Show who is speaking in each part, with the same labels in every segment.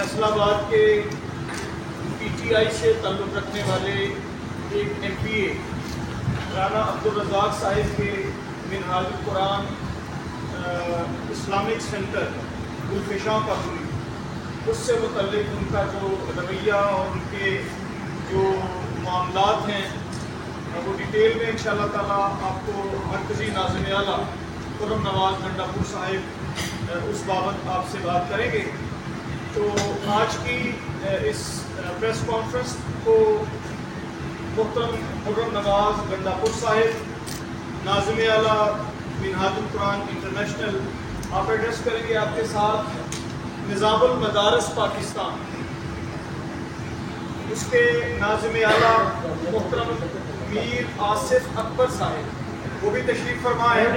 Speaker 1: فیصل آباد کے P T I سے تعلق رکھنے والے ایک ایم پی اے رانا عبدالرزاق صاحب کے منہاج القرآن اسلامک سینٹر گلفشاں کا ہوئی، اس سے متعلق ان کا جو رویہ اور ان کے جو معاملات ہیں وہ ڈیٹیل میں انشاءاللہ تعالیٰ آپ کو مرکزی ناظم اعلیٰ خرم نواز گنڈا پور صاحب اس بابت آپ سے بات کریں گے۔ تو آج کی اس پریس کانفرنس کو محترم خرم نواز گنڈا پور صاحب ناظم اعلیٰ منہاج القرآن انٹرنیشنل آپ ایڈریس کریں گے۔ آپ کے ساتھ نظام المدارس پاکستان، اس کے ناظم اعلیٰ محترم میر آصف اکبر صاحب وہ بھی تشریف فرما ہے۔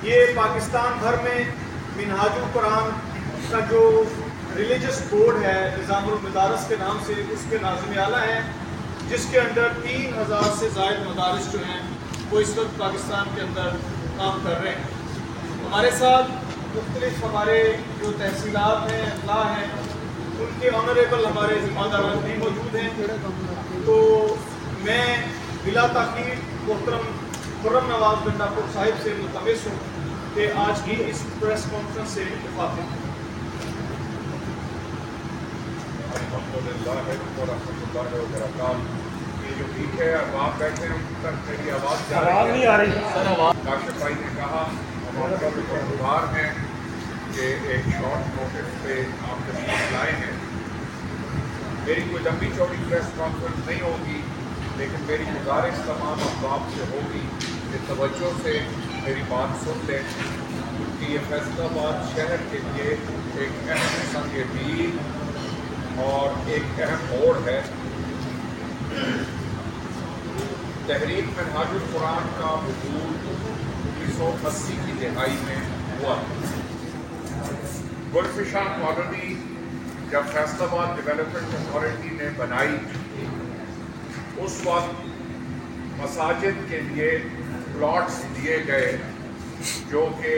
Speaker 1: یہ پاکستان بھر میں منہاج القرآن کا جو ریلیجس بورڈ ہے نظام المدارس کے نام سے، اس کے ناظم اعلیٰ ہیں، جس کے اندر 3000 سے زائد مدارس جو ہیں وہ اس وقت پاکستان کے اندر کام کر رہے ہیں۔ ہمارے ساتھ مختلف ہمارے جو تحصیلات ہیں، اضلاع ہیں، ان کے آنریبل ہمارے ذمہ داران بھی موجود ہیں۔ تو میں بلا تاخیر محترم خرم نواز گنڈا پور صاحب سے ملتمس ہوں کہ آج کی اس پریس کانفرنس سے اتفاق ہے۔
Speaker 2: الحمدللہ ورحمۃ اللہ وبرکاتہ۔ یہ جو پیچھے اب آپ بیٹھے ہیں ان تک میری آواز نہیں آ رہی ہے۔ کاشف بھائی نے کہا ہم آپ کا شکرگزار ہیں کہ ایک شارٹ نوٹس پہ آپ تشریف لائے ہیں۔ میری کوئی لمبی چوڑی پریس کانفرنس نہیں ہوگی، لیکن میری گزارش تمام احباب سے ہوگی کہ توجہ سے میری بات سن لیں، کیونکہ یہ فیصل آباد شہر کے لیے ایک اہم سنگ میل اور ایک اہم موڑ ہے۔ تحریک منہاج القرآن کا وجود 1980 کی دہائی میں ہوا۔ گلفشاں کالونی جب فیصل آباد ڈیولپمنٹ اتھارٹی نے بنائی، اس وقت مساجد کے لیے پلاٹس دیے گئے جو کہ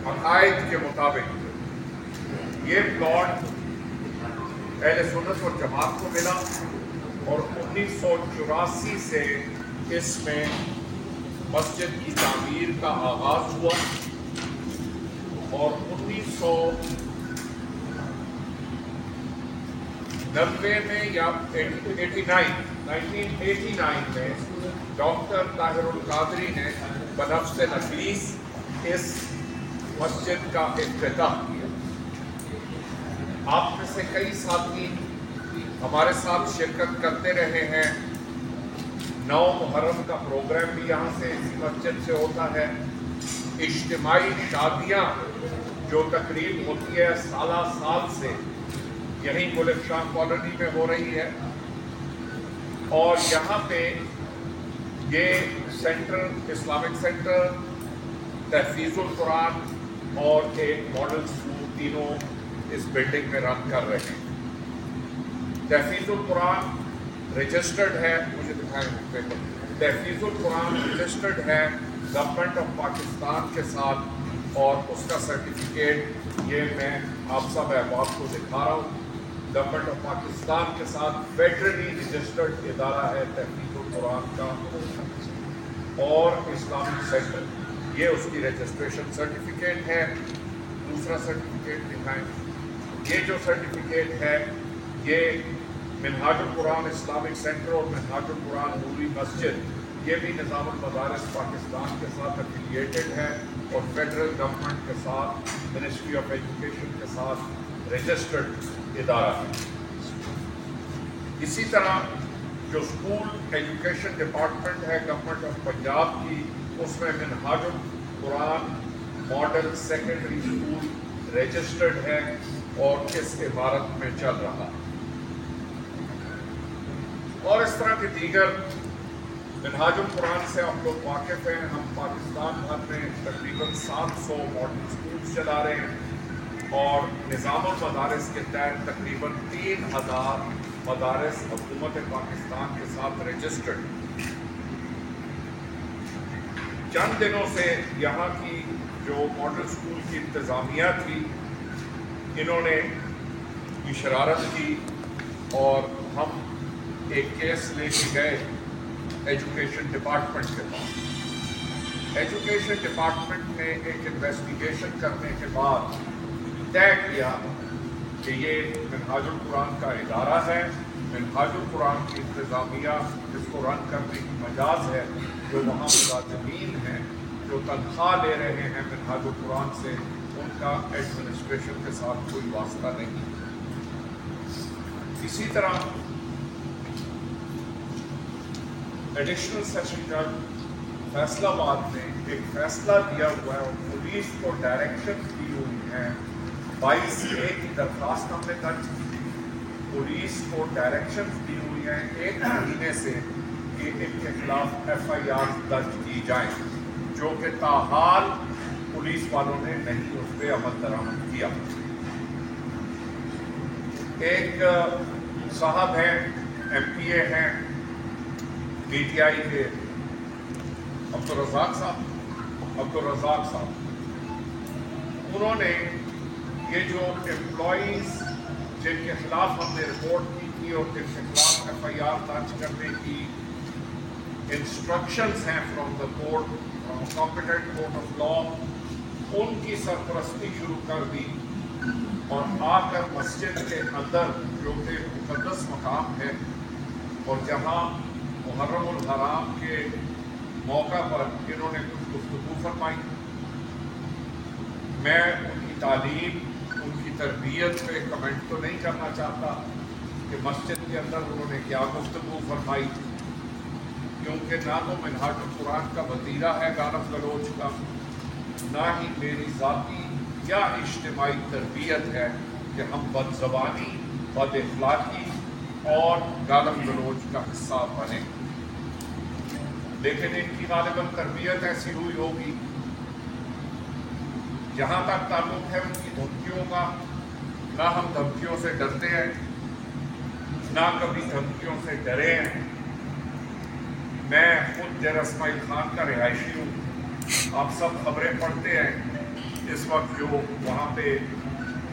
Speaker 2: عقائد کے مطابق یہ پلاٹ اہل سنت اور جماعت کو ملا، اور 1984 سے اس میں مسجد کی تعمیر کا آغاز ہوا، اور 1990 میں یا 1989 میں ڈاکٹر طاہر القادری نے بنفس نفیس اس مسجد کا افتتاح کیا۔ آپ میں سے کئی ساتھی ہمارے ساتھ شرکت کرتے رہے ہیں۔ 9 محرم کا پروگرام بھی یہاں سے اسی مسجد سے ہوتا ہے۔ اجتماعی شادیاں جو تقریب ہوتی ہے سالہ سال سے یہیں گلفشاں کالونی میں ہو رہی ہے، اور یہاں پہ یہ سینٹر اسلامک سینٹر، تحفیظ القرآن اور ایک ماڈل اسکول تینوں اس بلڈنگ میں رن کر رہے ہیں۔ تحفیظ القرآن رجسٹرڈ ہے، مجھے دکھائیں پیپر، تحفیظ القرآن رجسٹرڈ ہے گورنمنٹ آف پاکستان کے ساتھ، اور اس کا سرٹیفکیٹ یہ میں آپ سب احباب کو دکھا رہا ہوں۔ گورنمنٹ آف پاکستان کے ساتھ فیڈرلی رجسٹرڈ ادارہ ہے تحفیظ القرآن کا، اور اسلامک سینٹر یہ اس کی رجسٹریشن سرٹیفکیٹ ہے۔ دوسرا سرٹیفکیٹ دکھائیں۔ یہ جو سرٹیفکیٹ ہے یہ منہاج القرآن اسلامک سینٹر اور منہاج القرآن نوری مسجد یہ بھی نظام المدارس پاکستان کے ساتھ افیلیٹڈ ہے، اور فیڈرل گورنمنٹ کے ساتھ منسٹری آف ایجوکیشن کے ساتھ رجسٹرڈ ادارہ ہے۔ اسی طرح جو اسکول ایجوکیشن ڈپارٹمنٹ ہے گورنمنٹ آف پنجاب کی، اس میں منہاج القرآن ماڈل سیکنڈری اسکول رجسٹرڈ ہے اور اس عمارت میں چل رہا ہے۔ اور اس طرح کے دیگر منہاج القرآن سے آپ لوگ واقف ہیں۔ ہم پاکستان بھر میں تقریباً 700 ماڈل اسکولز چلا رہے ہیں، اور نظام المدارس کے تحت تقریباً 3000 مدارس حکومت پاکستان کے ساتھ رجسٹرڈ۔ چند دنوں سے یہاں کی جو ماڈل اسکول کی انتظامیہ تھی انہوں نے یہ شرارت کی اور ہم ایک کیس لے کے گئے ایجوکیشن ڈپارٹمنٹ کے پاس۔ ایجوکیشن ڈپارٹمنٹ نے ایک انویسٹیگیشن کرنے کے بعد طے کیا کہ یہ منہاج القرآن کا ادارہ ہے، منہاج القرآن کی انتظامیہ جس کو رن کرنے کی مجاز ہے، جو وہاں ملازمین ہیں جو تنخواہ لے رہے ہیں منہاج القرآن سے، ان کا ایڈمنسٹریشن کے ساتھ کوئی واسطہ نہیں۔ اسی طرح ایڈیشنل سیشن جج فیصلہ آباد نے ایک فیصلہ دیا ہوا ہے اور پولیس کو ڈائریکشن دی ہوئی ہیں، 22A کی درخواست ہم نے درج کی، پولیس کو ڈائریکشن دی ہوئی ہیں 1 مہینے سے کہ ان کے خلاف FIR درج کی جائیں، جو کہ تاحال پولیس والوں نے نہیں اس پہ عمل درآمد کیا۔ ایک صاحب ہیں MPA ہیں PTI کے عبدالرزاق صاحب، انہوں نے یہ جو امپلائیز جن کے خلاف ہم نے رپورٹ کی تھی اور جن کے خلاف FIR درج کرنے کی انسٹرکشنز ہیں from the court, from competent court of law, ان کی سرپرستی شروع کر دی اور آ کر مسجد کے اندر جو کہ مقدس مقام ہے اور جہاں محرم الحرام کے موقع پر انہوں نے کچھ گفتگو فرمائی۔ میں ان کی تعلیم، ان کی تربیت پہ کمنٹ تو نہیں کرنا چاہتا کہ مسجد کے اندر انہوں نے کیا گفتگو فرمائی، کیونکہ نہ تو منہاج القرآن کا وتیرہ ہے گالف گلوچ کا، نہ ہی میری ذاتی یا اجتماعی تربیت ہے کہ ہم بد زبانی، بد اخلاقی اور گالم گلوچ کا حصہ بنے، لیکن ان کی غالباً تربیت ایسی ہوئی ہوگی۔ جہاں تک تعلق ہے ان کی دھمکیوں کا، نہ ہم دھمکیوں سے ڈرتے ہیں، نہ کبھی دھمکیوں سے ڈرے ہیں۔ میں خود ڈیرہ اسماعیل خان کا رہائشی ہوں، آپ سب خبریں پڑھتے ہیں اس وقت جو وہاں پہ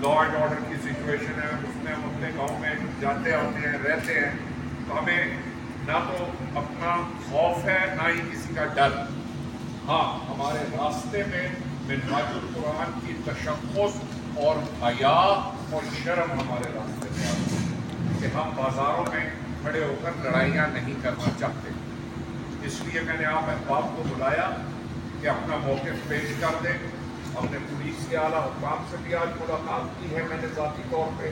Speaker 2: لا اینڈ آرڈر کی سچویشن ہے، اس میں ہم اپنے گاؤں میں جاتے آتے ہیں، رہتے ہیں، تو ہمیں نہ تو اپنا خوف ہے نہ ہی کسی کا ڈر۔ ہاں، ہمارے راستے میں منہاج القرآن کی تشخص اور حیا اور شرم ہمارے راستے میں آتی ہے کہ ہم بازاروں میں کھڑے ہو کر لڑائیاں نہیں کرنا چاہتے۔ اس لیے میں نے آپ احباب کو بلایا کہ اپنا موقف پیش کر دیں۔ ہم نے پولیس کے اعلیٰ حکام سے بھی آج ملاقات کی ہے، میں نے ذاتی طور پہ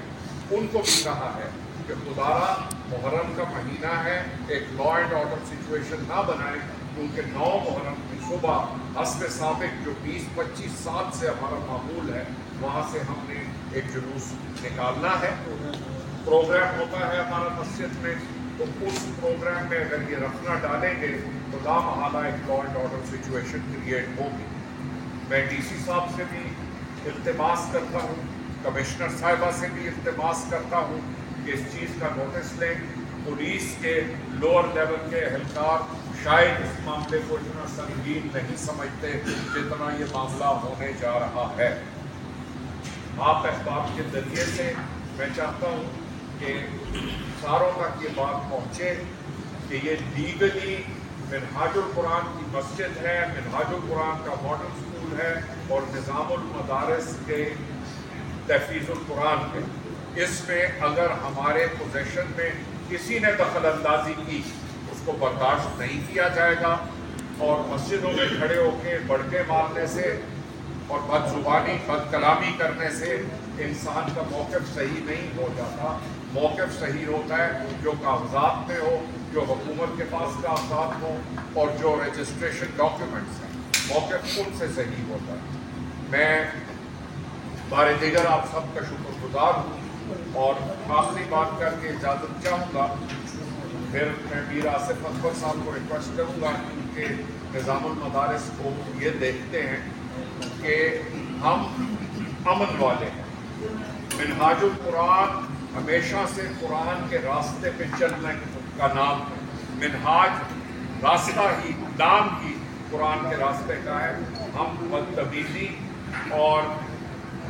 Speaker 2: ان کو بھی کہا ہے کہ خدارا محرم کا مہینہ ہے، ایک لا اینڈ آرڈر سچویشن نہ بنائیں، کیونکہ 9 محرم کی صبح حسب سابق جو 20-25 سال سے ہمارا معمول ہے، وہاں سے ہم نے ایک جلوس نکالنا ہے، پروگرام ہوتا ہے ہمارا مسجد میں، تو اس پروگرام میں اگر یہ رکھنا ڈالیں گے تو لامحالہ ایک law and order situation create ہوگی۔ میں DC صاحب سے بھی التماس کرتا ہوں، کمشنر صاحبہ سے بھی التماس کرتا ہوں کہ اس چیز کا نوٹس لیں۔ پولیس کے لوور لیول کے اہلکار شاید اس معاملے کو اتنا سنگین نہیں سمجھتے جتنا یہ معاملہ ہونے جا رہا ہے۔ آپ احباب کے ذریعے سے میں چاہتا ہوں کہ ساروں تک یہ بات پہنچے کہ یہ لیگلی منہاج القرآن کی مسجد ہے، منہاج القرآن کا ماڈل اسکول ہے اور نظام المدارس کے تحفیظ القرآن کے، اس میں اگر ہمارے پوزیشن میں کسی نے دخل اندازی کی اس کو برداشت نہیں کیا جائے گا، اور مسجدوں میں کھڑے ہو کے بڑکے مارنے سے اور بد زبانی، بد کلامی کرنے سے انسان کا موقف صحیح نہیں ہو جاتا۔ موقف صحیح ہوتا ہے جو کاغذات میں ہو، جو حکومت کے پاس کاغذات ہوں اور جو رجسٹریشن ڈاکیومنٹس ہیں، موقف ان سے صحیح ہوتا ہے۔ میں بارے دیگر آپ سب کا شکر گزار ہوں اور آخری بات کر کے اجازت چاہوں گا، پھر میں میر آصف اکبر صاحب کو ریکویسٹ کروں گا کہ نظام المدارس کو یہ دیکھتے ہیں کہ ہم امن والے ہیں۔ منہاج القرآن ہمیشہ سے قرآن کے راستے پہ چلنے کا نام ہے، منہاج راستہ ہی، نام ہی قرآن کے راستے کا ہے۔ ہم بدتمیزی اور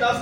Speaker 1: 10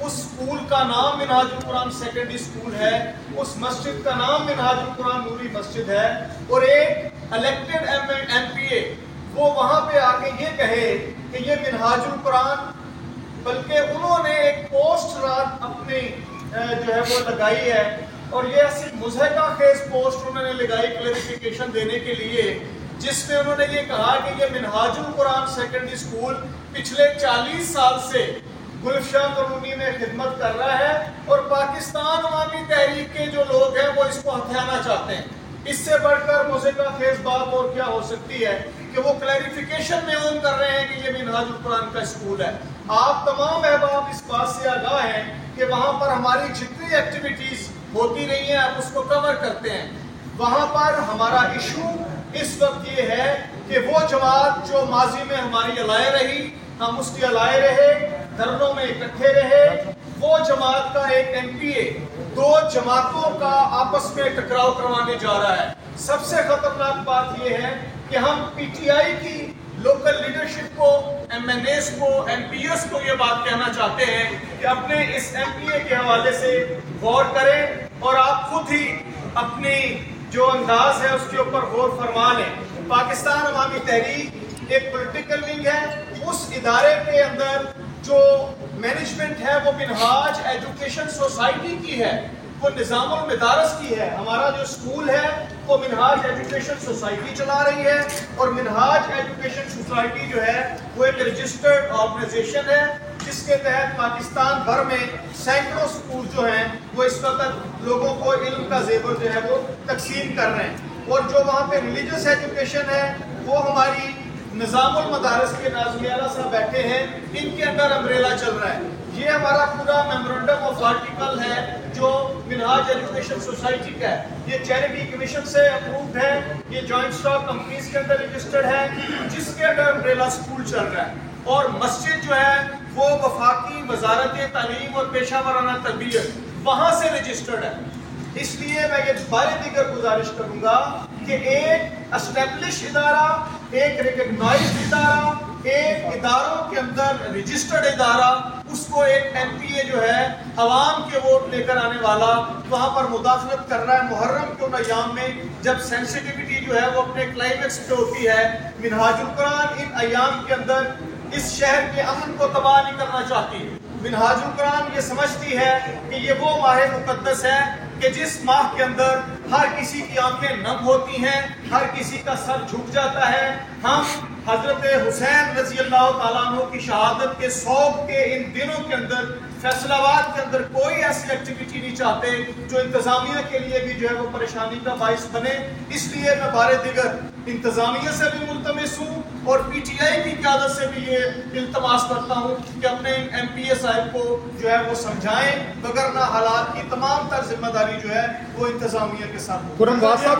Speaker 1: اس اسکول کا نام منہاج القرآن سیکنڈری اسکول ہے، اس مسجد کا نام منہاج القرآن نوری مسجد ہے، اور ایک الیکٹڈ ایم پی اے وہ وہاں پہ آ کے یہ کہے کہ یہ منہاج القرآن، بلکہ انہوں نے ایک پوسٹ رات اپنی جو ہے وہ لگائی ہے، اور یہ ایسی مضحکہ خیز پوسٹ انہوں نے لگائی کلیریفیکیشن دینے کے لیے، جس میں انہوں نے یہ کہا کہ یہ منہاج القرآن سیکنڈری اسکول پچھلے 40 سال سے گلشن کالونی میں خدمت کر رہا ہے، اور پاکستان عوامی تحریک کے جو لوگ ہیں وہ اس کو ہتھیانا چاہتے ہیں۔ اس سے بڑھ کر مضحکہ خیز بات اور کیا ہو سکتی ہے کہ وہ کلیریفیکیشن میں اون کر رہے ہیں کہ یہ منہاج القرآن کا اسکول ہے۔ آپ تمام احباب اس بات سے آگاہ ہیں کہ وہاں پر ہماری جتنی ایکٹیویٹیز ہوتی رہی ہیں آپ اس کو کور کرتے ہیں۔ وہاں پر ہمارا ایشو اس وقت یہ ہے کہ وہ جماعت جو ماضی میں ہماری علائے رہی، ہم اس کی علائے رہے، دھرنوں میں اکٹھے رہے، وہ جماعت کا ایک ایم پی اے دو جماعتوں کا آپس میں ٹکراؤ کروانے جا رہا ہے۔ سب سے خطرناک بات یہ ہے کہ ہم پی ٹی آئی کی لوکل لیڈرشپ کو، ایم این ایس کو، ایم پی ایس کو یہ بات کہنا چاہتے ہیں کہ اپنے اس ایم پی اے کے حوالے سے غور کریں، اور آپ خود ہی اپنی جو انداز ہے اس کے اوپر غور فرما لیں۔ پاکستان عوامی تحریک ایک پولیٹیکل ونگ ہے، اس ادارے کے اندر جو مینجمنٹ ہے وہ منہاج ایجوکیشن سوسائٹی کی ہے، وہ نظام المدارس کی ہے۔ ہمارا جو اسکول ہے وہ منہاج ایجوکیشن سوسائٹی چلا رہی ہے، اور منہاج ایجوکیشن سوسائٹی جو ہے وہ ایک رجسٹرڈ آرگنائزیشن ہے، جس کے تحت پاکستان بھر میں سینکڑوں اسکول جو ہیں وہ اس وقت لوگوں کو علم کا زیور جو ہے وہ تقسیم کر رہے ہیں۔ اور جو وہاں پہ ریلیجس ایجوکیشن ہے وہ ہماری نظام المدارس کے ناظم اعلیٰ صاحب بیٹھے ہیں، ان کے اندر امبریلا چل رہا ہے۔ یہ ہمارا پورا میمورنڈم آف آرٹیکل ہے جو منہاج ایجوکیشن سوسائٹی کا ہے، یہ چیریٹی کمیشن سے اپرووڈ ہے، یہ جوائنٹ اسٹاک کمپنیز کے اندر رجسٹرڈ ہے، جس کے اندر امبریلا اسکول چل رہا ہے۔ اور مسجد جو ہے وہ وفاقی وزارت تعلیم اور پیشہ ورانہ تربیت وہاں سے رجسٹرڈ ہے۔ اس لیے میں یہ بار دیگر گزارش کروں گا کہ ایک اسٹیبلش ادارہ، ایک ریکگنائزڈ ادارہ، ایک اداروں کے اندر رجسٹرڈ ادارہ، اس کو ایک ایم پی اے جو ہے عوام کے ووٹ لے کر آنے والا وہاں پر مداخلت کر رہا ہے محرم کے ان ایام میں جب سینسٹیوٹی جو ہے وہ اپنے کلائمیکس پہ ہوتی ہے۔ منہاج القرآن ان ایام کے اندر اس شہر کے امن کو تباہ نہیں کرنا چاہتی۔ منہاج القرآن یہ سمجھتی ہے کہ یہ وہ ماہ مقدس ہے کہ جس ماہ کے اندر ہر کسی کی آنکھیں نم ہوتی ہیں، ہر کسی کا سر جھک جاتا ہے۔ ہم حضرت حسین رضی اللہ تعالیٰ عنہ کی شہادت کے سوگ کے ان دنوں کے اندر فیصل آباد کے اندر کوئی ایسی ایکٹیویٹی نہیں چاہتے جو انتظامیہ کے لیے بھی جو ہے وہ پریشانی کا باعث بنے۔ اس لیے میں بار دیگر انتظامیہ سے بھی ملتمس ہوں اور پی ٹی آئی کی قیادت سے بھی یہ التماس کرتا ہوں کہ اپنے ایم پی اے صاحب کو جو ہے وہ سمجھائیں، وگرنہ حالات کی تمام تر ذمہ داری جو ہے وہ انتظامیہ کے ساتھ